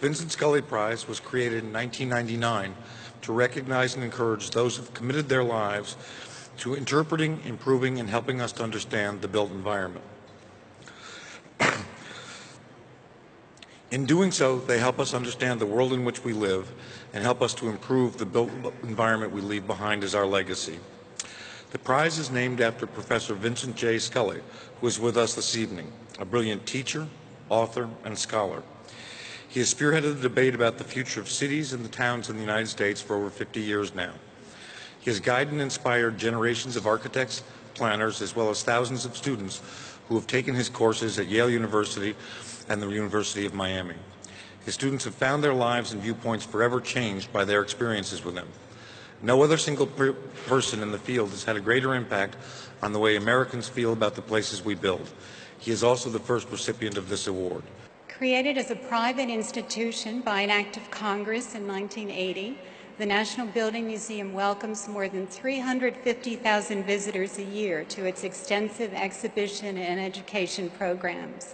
Vincent Scully Prize was created in 1999 to recognize and encourage those who have committed their lives to interpreting, improving, and helping us to understand the built environment. In doing so, they help us understand the world in which we live and help us to improve the built environment we leave behind as our legacy. The prize is named after Professor Vincent J. Scully, who is with us this evening, a brilliant teacher, author, and scholar. He has spearheaded the debate about the future of cities and the towns in the United States for over 50 years now. He has guided and inspired generations of architects, planners, as well as thousands of students who have taken his courses at Yale University and the University of Miami. His students have found their lives and viewpoints forever changed by their experiences with him. No other single person in the field has had a greater impact on the way Americans feel about the places we build. He is also the first recipient of this award. Created as a private institution by an act of Congress in 1980, the National Building Museum welcomes more than 350,000 visitors a year to its extensive exhibition and education programs.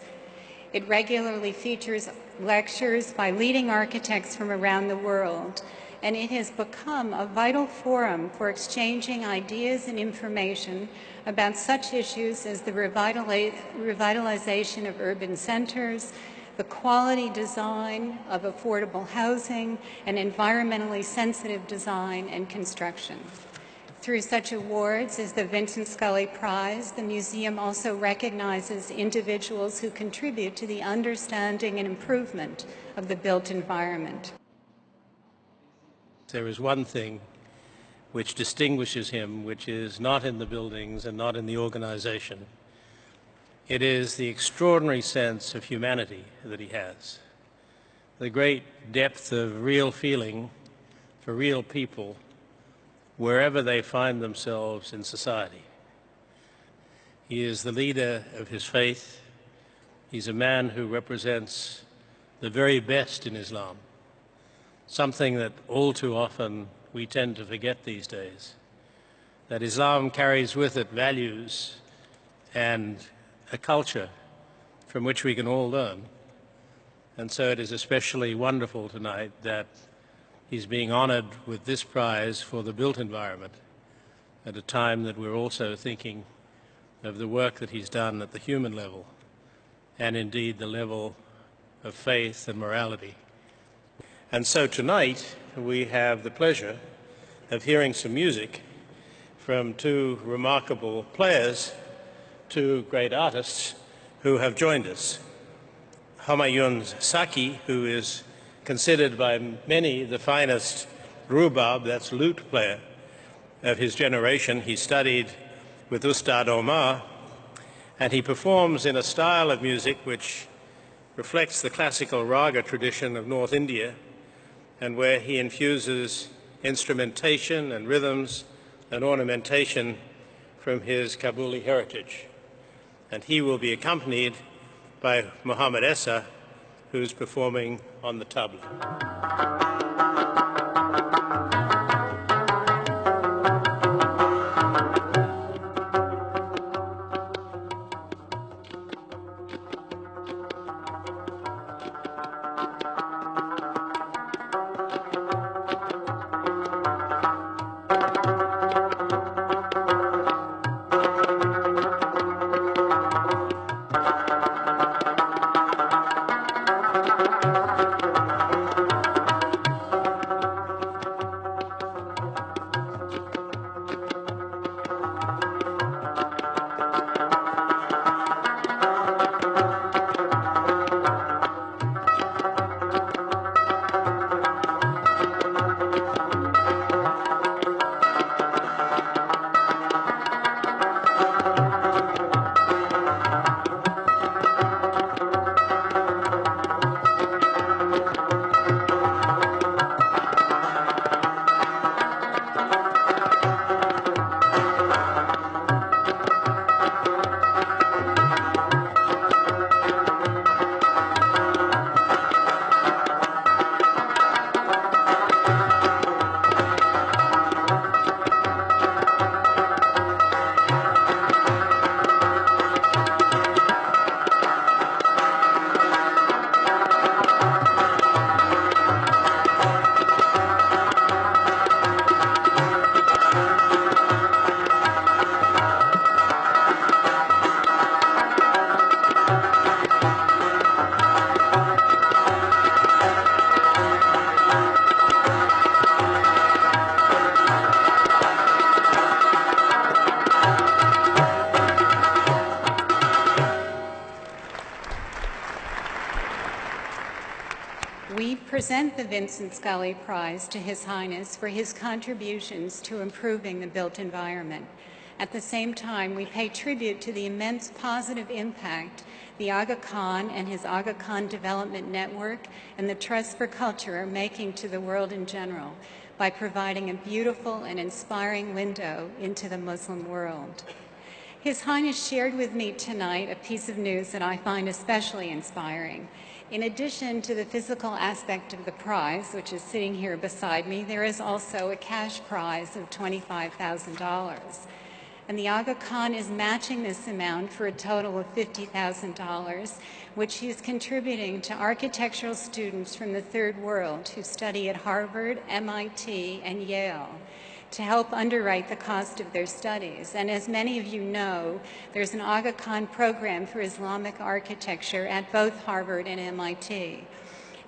It regularly features lectures by leading architects from around the world, and it has become a vital forum for exchanging ideas and information about such issues as the revitalization of urban centers, the quality design of affordable housing, and environmentally sensitive design and construction. Through such awards as the Vincent Scully Prize, the museum also recognizes individuals who contribute to the understanding and improvement of the built environment. There is one thing which distinguishes him, which is not in the buildings and not in the organization. It is the extraordinary sense of humanity that he has, the great depth of real feeling for real people wherever they find themselves in society. He is the leader of his faith. He's a man who represents the very best in Islam, something that all too often we tend to forget these days, that Islam carries with it values and a culture from which we can all learn. And so it is especially wonderful tonight that he's being honored with this prize for the built environment at a time that we're also thinking of the work that he's done at the human level and indeed the level of faith and morality. And so tonight we have the pleasure of hearing some music from two remarkable players, two great artists who have joined us. Humayun Saki, who is considered by many the finest rubab, that's lute player, of his generation. He studied with Ustad Omar, and he performs in a style of music which reflects the classical raga tradition of North India, and where he infuses instrumentation and rhythms and ornamentation from his Kabuli heritage. And he will be accompanied by Muhammad Essa, who's performing on the tabla. present the Vincent Scully Prize to His Highness for his contributions to improving the built environment. At the same time, we pay tribute to the immense positive impact the Aga Khan and his Aga Khan Development Network and the Trust for Culture are making to the world in general by providing a beautiful and inspiring window into the Muslim world. His Highness shared with me tonight a piece of news that I find especially inspiring. In addition to the physical aspect of the prize, which is sitting here beside me, there is also a cash prize of $25,000. And the Aga Khan is matching this amount for a total of $50,000, which he is contributing to architectural students from the Third World who study at Harvard, MIT, and Yale to help underwrite the cost of their studies. And as many of you know, there's an Aga Khan program for Islamic architecture at both Harvard and MIT.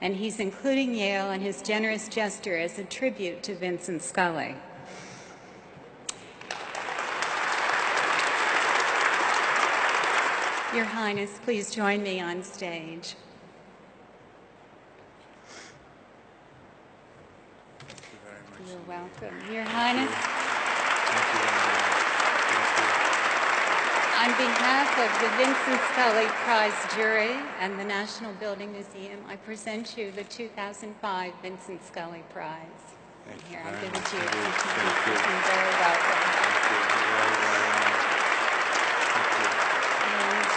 And he's including Yale in his generous gesture as a tribute to Vincent Scully. Your Highness, please join me on stage. Thank you very much. You're welcome. Your Highness, Thank you very much. on behalf of the Vincent Scully Prize jury and the National Building Museum, I present you the 2005 Vincent Scully Prize. Thank you Here, I'll very give it much to you. indeed. Thank you. You're very welcome. Thank you. You're very, very honored. Thank you. And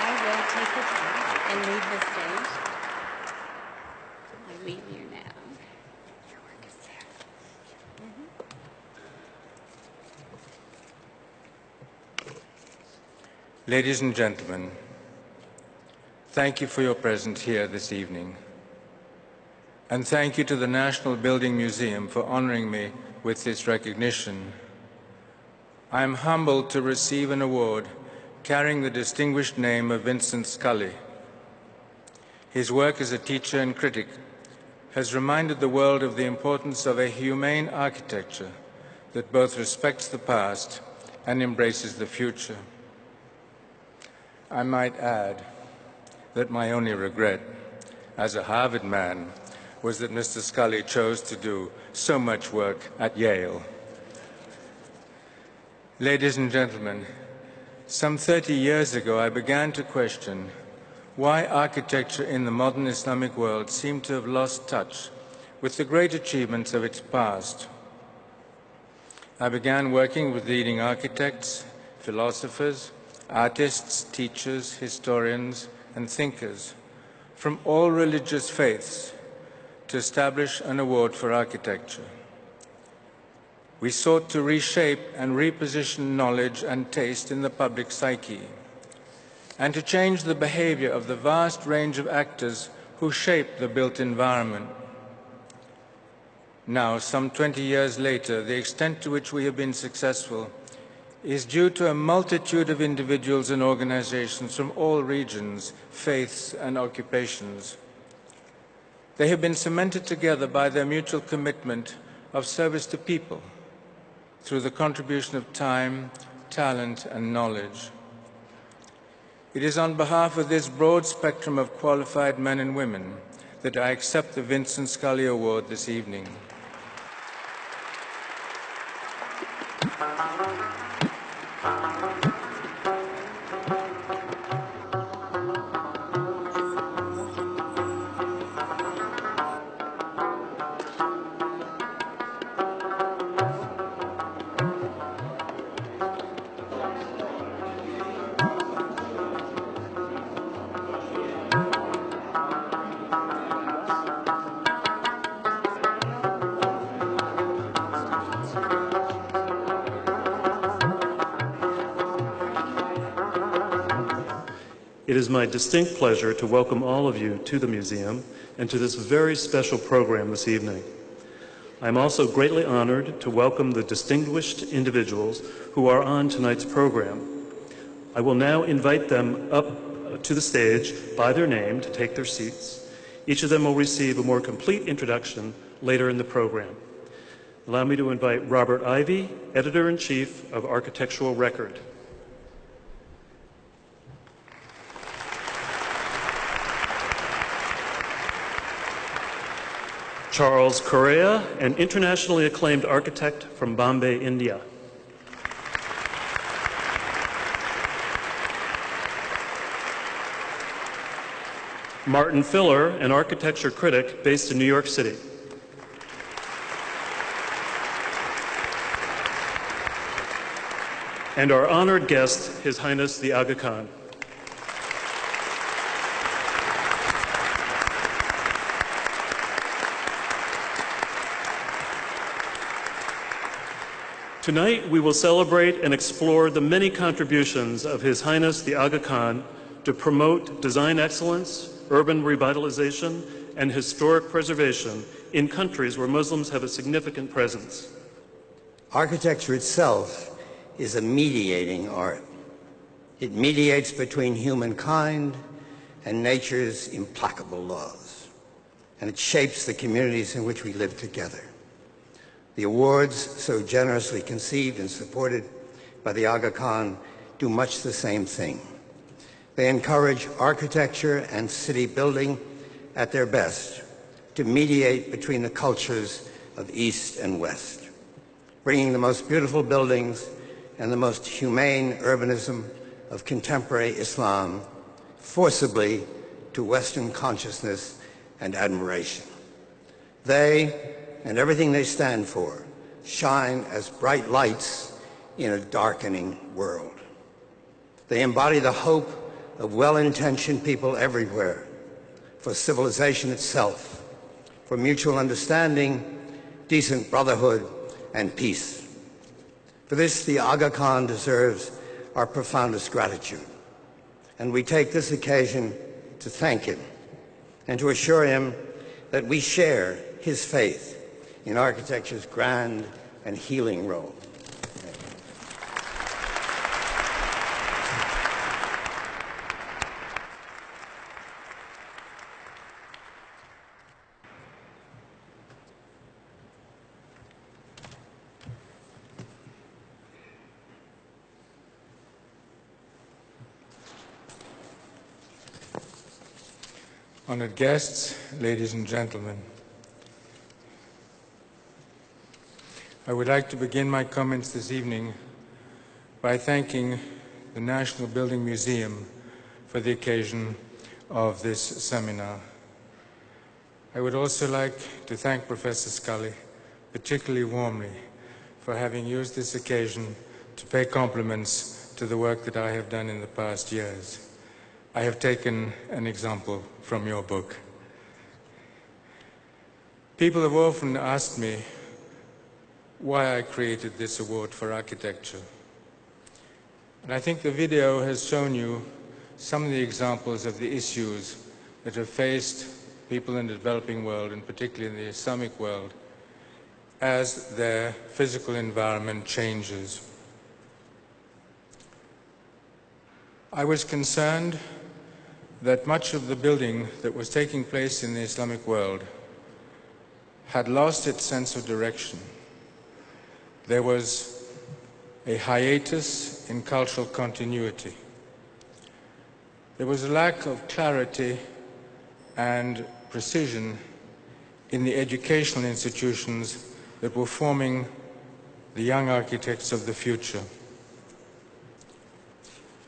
I will take it back and leave the stage. I leave you now. Your work is there. Ladies and gentlemen, thank you for your presence here this evening. And thank you to the National Building Museum for honoring me with this recognition. I am humbled to receive an award carrying the distinguished name of Vincent Scully. His work as a teacher and critic has reminded the world of the importance of a humane architecture that both respects the past and embraces the future. I might add that my only regret as a Harvard man was that Mr. Scully chose to do so much work at Yale. Ladies and gentlemen, some 30 years ago I began to question why architecture in the modern Islamic world seemed to have lost touch with the great achievements of its past. I began working with leading architects, philosophers, artists, teachers, historians, and thinkers from all religious faiths to establish an award for architecture. We sought to reshape and reposition knowledge and taste in the public psyche, and to change the behavior of the vast range of actors who shape the built environment. Now, some 20 years later, the extent to which we have been successful is due to a multitude of individuals and organizations from all regions, faiths, and occupations. They have been cemented together by their mutual commitment of service to people through the contribution of time, talent, and knowledge. It is on behalf of this broad spectrum of qualified men and women that I accept the Vincent Scully Award this evening. It is my distinct pleasure to welcome all of you to the museum and to this very special program this evening. I am also greatly honored to welcome the distinguished individuals who are on tonight's program. I will now invite them up to the stage by their name to take their seats. Each of them will receive a more complete introduction later in the program. Allow me to invite Robert Ivy, Editor-in-Chief of Architectural Record. Charles Correa, an internationally acclaimed architect from Bombay, India. Martin Filler, an architecture critic based in New York City. And our honored guest, His Highness the Aga Khan. Tonight, we will celebrate and explore the many contributions of His Highness the Aga Khan to promote design excellence, urban revitalization, and historic preservation in countries where Muslims have a significant presence. Architecture itself is a mediating art. It mediates between humankind and nature's implacable laws, and it shapes the communities in which we live together. The awards, so generously conceived and supported by the Aga Khan, do much the same thing. They encourage architecture and city building at their best to mediate between the cultures of East and West, bringing the most beautiful buildings and the most humane urbanism of contemporary Islam forcibly to Western consciousness and admiration. They, and everything they stand for, shine as bright lights in a darkening world. They embody the hope of well-intentioned people everywhere, for civilization itself, for mutual understanding, decent brotherhood, and peace. For this, the Aga Khan deserves our profoundest gratitude, and we take this occasion to thank him and to assure him that we share his faith in architecture's grand and healing role. Honored guests, ladies and gentlemen, I would like to begin my comments this evening by thanking the National Building Museum for the occasion of this seminar. I would also like to thank Professor Scully particularly warmly for having used this occasion to pay compliments to the work that I have done in the past years. I have taken an example from your book. People have often asked me why I created this award for architecture. And I think the video has shown you some of the examples of the issues that have faced people in the developing world, and particularly in the Islamic world, as their physical environment changes. I was concerned that much of the building that was taking place in the Islamic world had lost its sense of direction. There was a hiatus in cultural continuity. There was a lack of clarity and precision in the educational institutions that were forming the young architects of the future.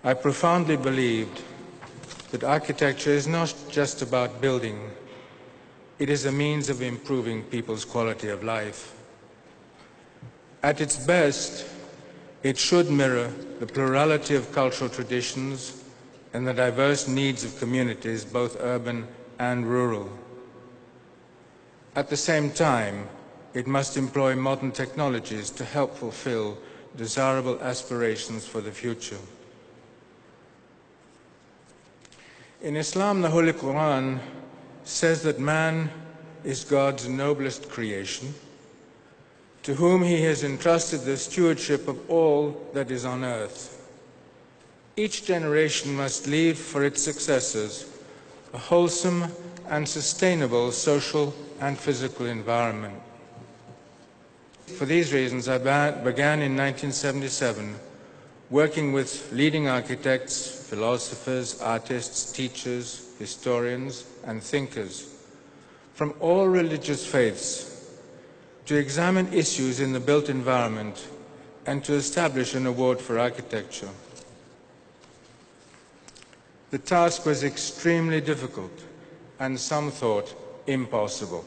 I profoundly believed that architecture is not just about building, it is a means of improving people's quality of life. At its best, it should mirror the plurality of cultural traditions and the diverse needs of communities, both urban and rural. At the same time, it must employ modern technologies to help fulfill desirable aspirations for the future. In Islam, the Holy Quran says that man is God's noblest creation, to whom he has entrusted the stewardship of all that is on earth. Each generation must leave for its successors a wholesome and sustainable social and physical environment. For these reasons, I began in 1977 working with leading architects, philosophers, artists, teachers, historians, and thinkers from all religious faiths to examine issues in the built environment and to establish an award for architecture. The task was extremely difficult and some thought impossible.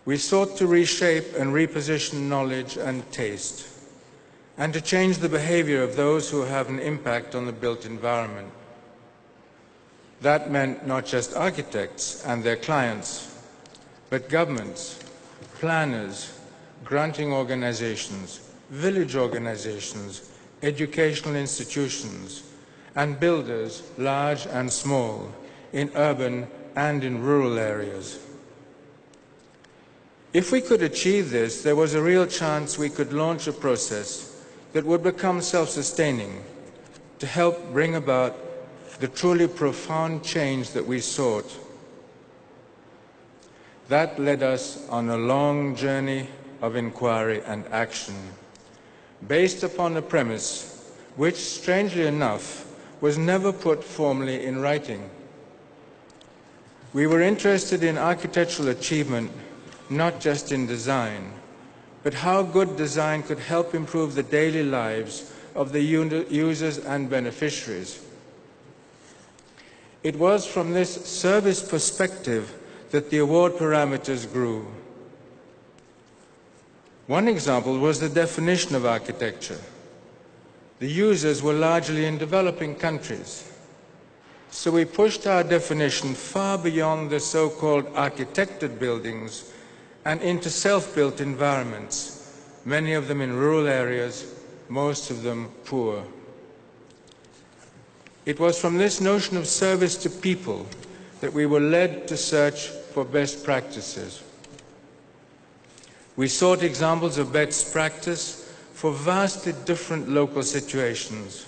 We sought to reshape and reposition knowledge and taste, and to change the behavior of those who have an impact on the built environment. That meant not just architects and their clients, but governments, planners, granting organizations, village organizations, educational institutions, and builders, large and small, in urban and in rural areas. If we could achieve this, there was a real chance we could launch a process that would become self-sustaining to help bring about the truly profound change that we sought. That led us on a long journey of inquiry and action, based upon a premise which, strangely enough, was never put formally in writing. We were interested in architectural achievement, not just in design, but how good design could help improve the daily lives of the users and beneficiaries. It was from this service perspective that the award parameters grew. One example was the definition of architecture. The users were largely in developing countries, so we pushed our definition far beyond the so-called architected buildings and into self-built environments, many of them in rural areas, most of them poor. It was from this notion of service to people that we were led to search for best practices. We sought examples of best practice for vastly different local situations,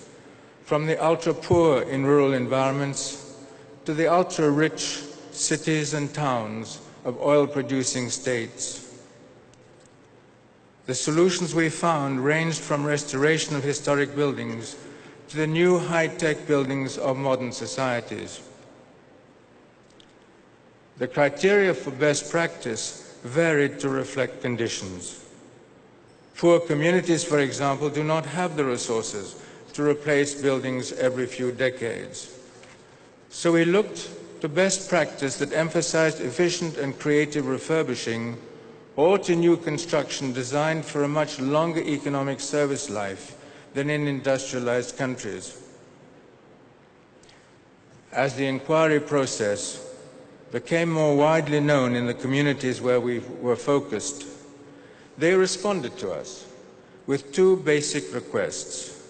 from the ultra-poor in rural environments to the ultra-rich cities and towns of oil-producing states. The solutions we found ranged from restoration of historic buildings to the new high-tech buildings of modern societies. The criteria for best practice varied to reflect conditions. Poor communities, for example, do not have the resources to replace buildings every few decades. So we looked to best practice that emphasized efficient and creative refurbishing, or to new construction designed for a much longer economic service life than in industrialized countries. As the inquiry process became more widely known in the communities where we were focused, they responded to us with two basic requests.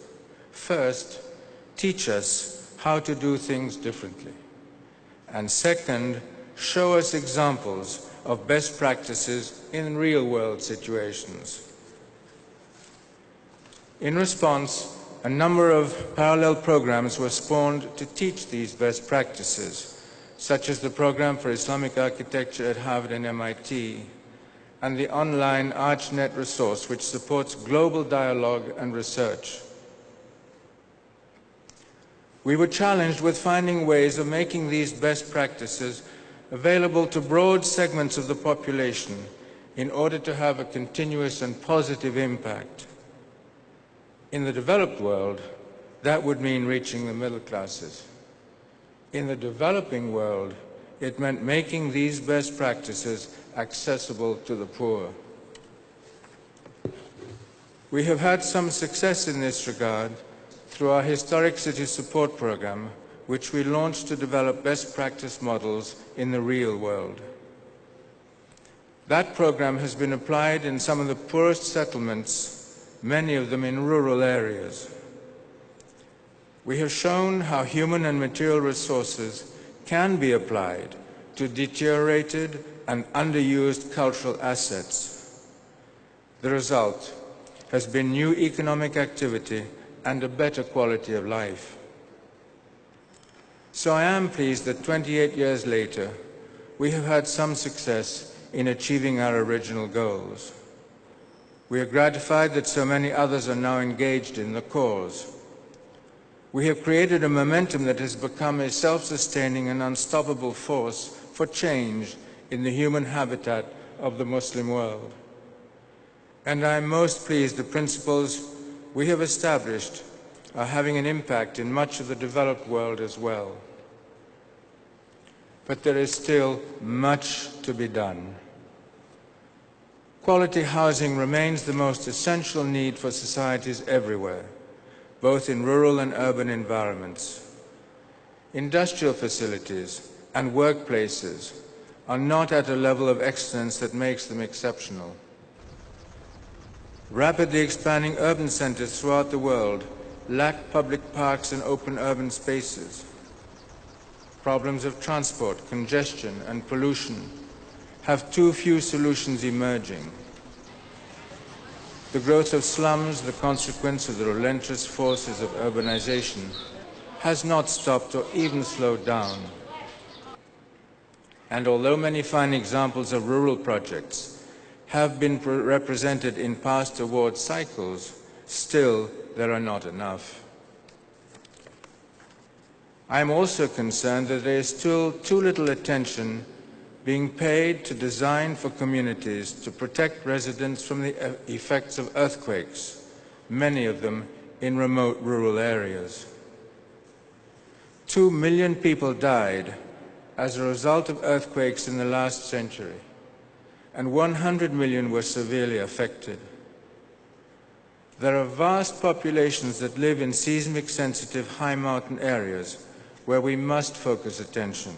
First, teach us how to do things differently. And second, show us examples of best practices in real-world situations. In response, a number of parallel programs were spawned to teach these best practices, such as the Program for Islamic Architecture at Harvard and MIT, and the online ArchNet resource, which supports global dialogue and research. We were challenged with finding ways of making these best practices available to broad segments of the population in order to have a continuous and positive impact. In the developed world, that would mean reaching the middle classes. In the developing world, it meant making these best practices accessible to the poor. We have had some success in this regard through our Historic City Support Program, which we launched to develop best practice models in the real world. That program has been applied in some of the poorest settlements, many of them in rural areas. We have shown how human and material resources can be applied to deteriorated and underused cultural assets. The result has been new economic activity and a better quality of life. So I am pleased that 28 years later, we have had some success in achieving our original goals. We are gratified that so many others are now engaged in the cause. We have created a momentum that has become a self-sustaining and unstoppable force for change in the human habitat of the Muslim world. And I am most pleased the principles we have established are having an impact in much of the developed world as well. But there is still much to be done. Quality housing remains the most essential need for societies everywhere, both in rural and urban environments. Industrial facilities and workplaces are not at a level of excellence that makes them exceptional. Rapidly expanding urban centers throughout the world lack public parks and open urban spaces. Problems of transport, congestion, and pollution have too few solutions emerging. The growth of slums, the consequence of the relentless forces of urbanization, has not stopped or even slowed down. And although many fine examples of rural projects have been represented in past award cycles, still there are not enough. I am also concerned that there is still too little attention being paid to design for communities to protect residents from the effects of earthquakes, many of them in remote rural areas. 2 million people died as a result of earthquakes in the last century, and 100 million were severely affected. There are vast populations that live in seismic-sensitive high mountain areas where we must focus attention.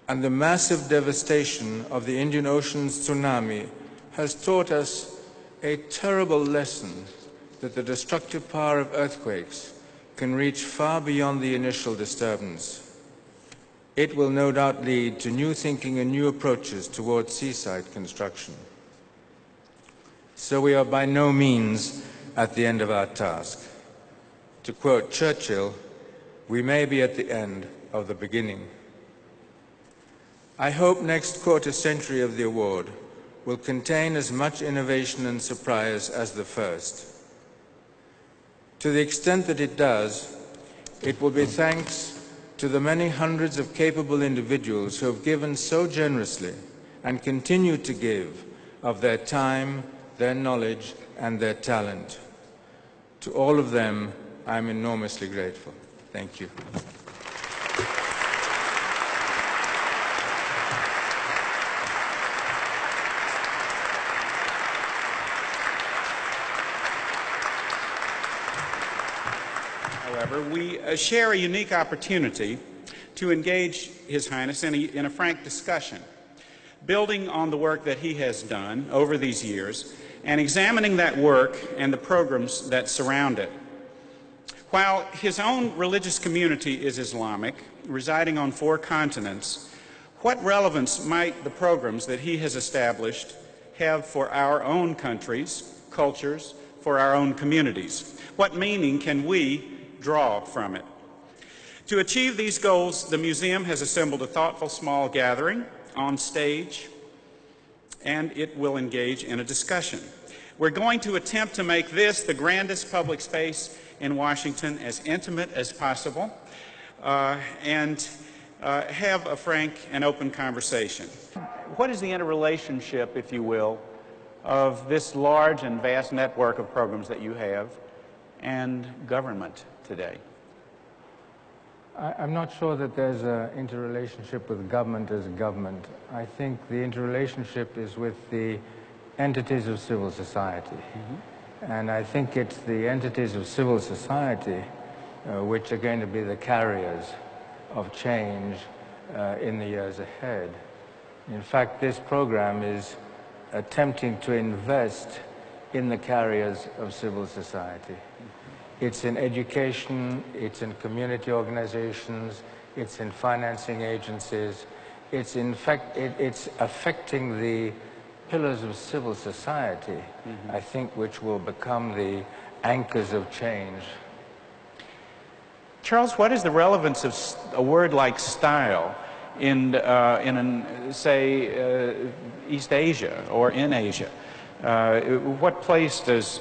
And the massive devastation of the Indian Ocean's tsunami has taught us a terrible lesson that the destructive power of earthquakes can reach far beyond the initial disturbance. It will no doubt lead to new thinking and new approaches towards seaside construction. So we are by no means at the end of our task. To quote Churchill, we may be at the end of the beginning. I hope next quarter century of the award will contain as much innovation and surprise as the first. To the extent that it does, it will be thanks to the many hundreds of capable individuals who have given so generously and continue to give of their time, their knowledge, and their talent. To all of them, I am enormously grateful. Thank you. However, we share a unique opportunity to engage His Highness in a frank discussion, building on the work that he has done over these years and examining that work and the programs that surround it. While his own religious community is Islamic, residing on 4 continents, what relevance might the programs that he has established have for our own countries, cultures, for our own communities? What meaning can we draw from it? To achieve these goals, the museum has assembled a thoughtful small gathering on stage, and it will engage in a discussion. We're going to attempt to make this the grandest public space in Washington, as intimate as possible, and have a frank and open conversation. What is the interrelationship, if you will, of this large and vast network of programs that you have and government today? I'm not sure that there's an interrelationship with government as a government. I think the interrelationship is with the entities of civil society. And I think it's the entities of civil society which are going to be the carriers of change in the years ahead. In fact, this program is attempting to invest in the carriers of civil society. It's in education, it's in community organizations, it's in financing agencies. It's in fact, it's affecting the pillars of civil society, I think, which will become the anchors of change. Charles, what is the relevance of a word like style in say, East Asia or in Asia? What place does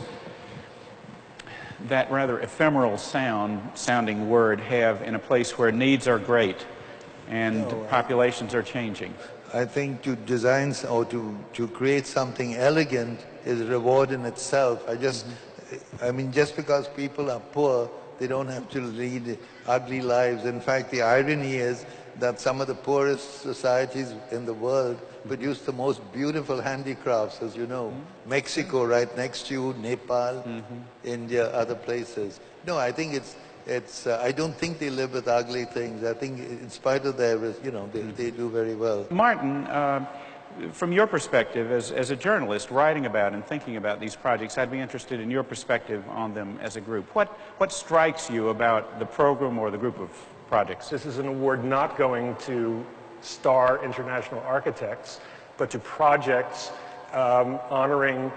that rather ephemeral sounding word have in a place where needs are great? and populations are changing. I think to design or to create something elegant is a reward in itself. I mean, just because people are poor, they don't have to lead ugly lives. In fact, the irony is that some of the poorest societies in the world produce the most beautiful handicrafts, as you know. Mexico right next to you, Nepal, India, other places. No, I think I don't think they live with ugly things. I think in spite of their, they do very well. Martin, from your perspective as a journalist writing about and thinking about these projects, I'd be interested in your perspective on them as a group. What strikes you about the program or the group of projects? This is an award not going to star international architects, but to projects honoring,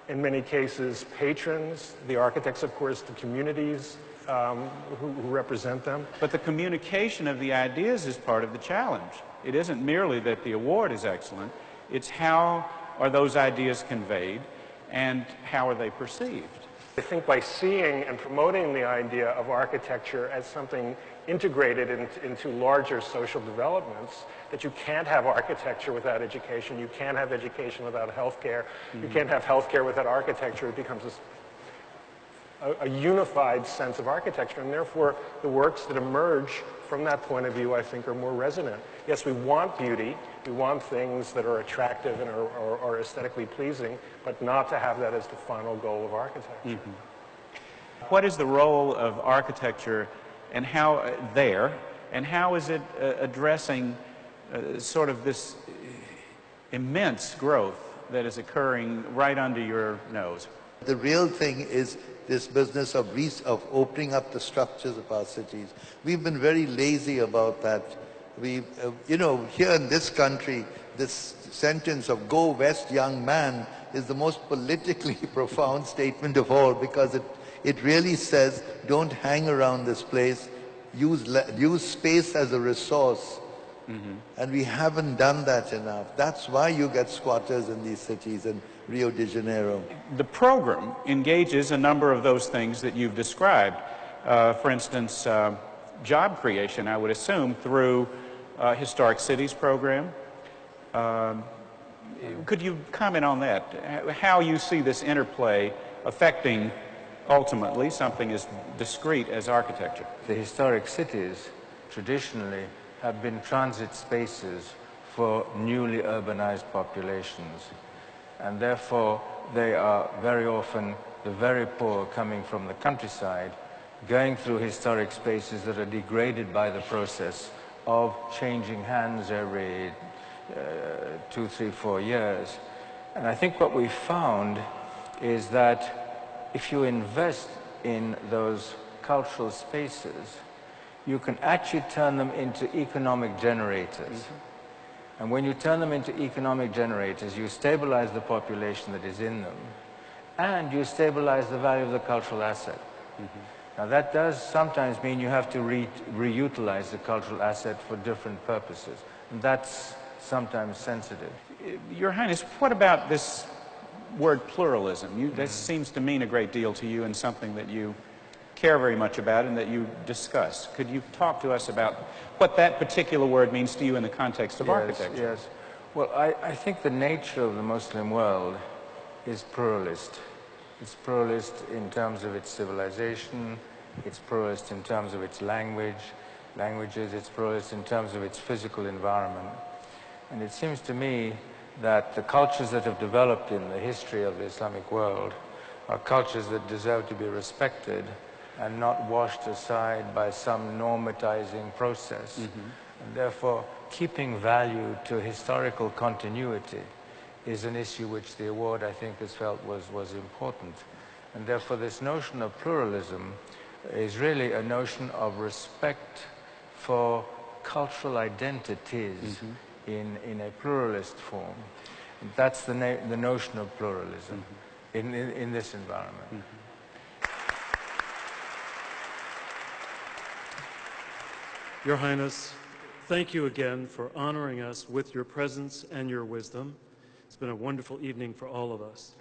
in many cases, patrons, the architects, of course, the communities who represent them. But the communication of the ideas is part of the challenge. It isn't merely that the award is excellent, it's how are those ideas conveyed and how are they perceived. I think by seeing and promoting the idea of architecture as something integrated into larger social developments, that you can't have architecture without education, you can't have education without healthcare, you can't have healthcare without architecture. It becomes a unified sense of architecture, and therefore the works that emerge from that point of view, I think, are more resonant. Yes, we want beauty, we want things that are attractive and are aesthetically pleasing, but not to have that as the final goal of architecture. What is the role of architecture and how is it addressing sort of this immense growth that is occurring right under your nose? The real thing is this business of opening up the structures of our cities. We've been very lazy about that. We, here in this country, this sentence of "Go West, young man" is the most politically profound statement of all, because it really says, don't hang around this place, use space as a resource. And we haven't done that enough. That's why you get squatters in these cities, in Rio de Janeiro. The program engages a number of those things that you've described. For instance, job creation, I would assume, through Historic Cities program. Could you comment on that? How you see this interplay affecting, ultimately, something as discrete as architecture? The historic cities traditionally have been transit spaces for newly urbanized populations, and therefore they are very often the very poor coming from the countryside, going through historic spaces that are degraded by the process of changing hands every 2, 3, 4 years. And I think what we found is that if you invest in those cultural spaces, you can actually turn them into economic generators. And when you turn them into economic generators, you stabilize the population that is in them, and you stabilize the value of the cultural asset. Now that does sometimes mean you have to reutilize the cultural asset for different purposes, and that's sometimes sensitive. Your Highness, what about this word pluralism? This seems to mean a great deal to you and something that you care very much about and that you discuss. Could you talk to us about what that particular word means to you in the context of architecture? Yes. Well, I think the nature of the Muslim world is pluralist. It's pluralist in terms of its civilization, it's pluralist in terms of its languages, it's pluralist in terms of its physical environment. And it seems to me that the cultures that have developed in the history of the Islamic world are cultures that deserve to be respected and not washed aside by some normatizing process. And therefore, keeping value to historical continuity is an issue which the award, I think, has felt was important. And therefore, this notion of pluralism is really a notion of respect for cultural identities in a pluralist form. That's the notion of pluralism in this environment. Your Highness, thank you again for honoring us with your presence and your wisdom. It's been a wonderful evening for all of us.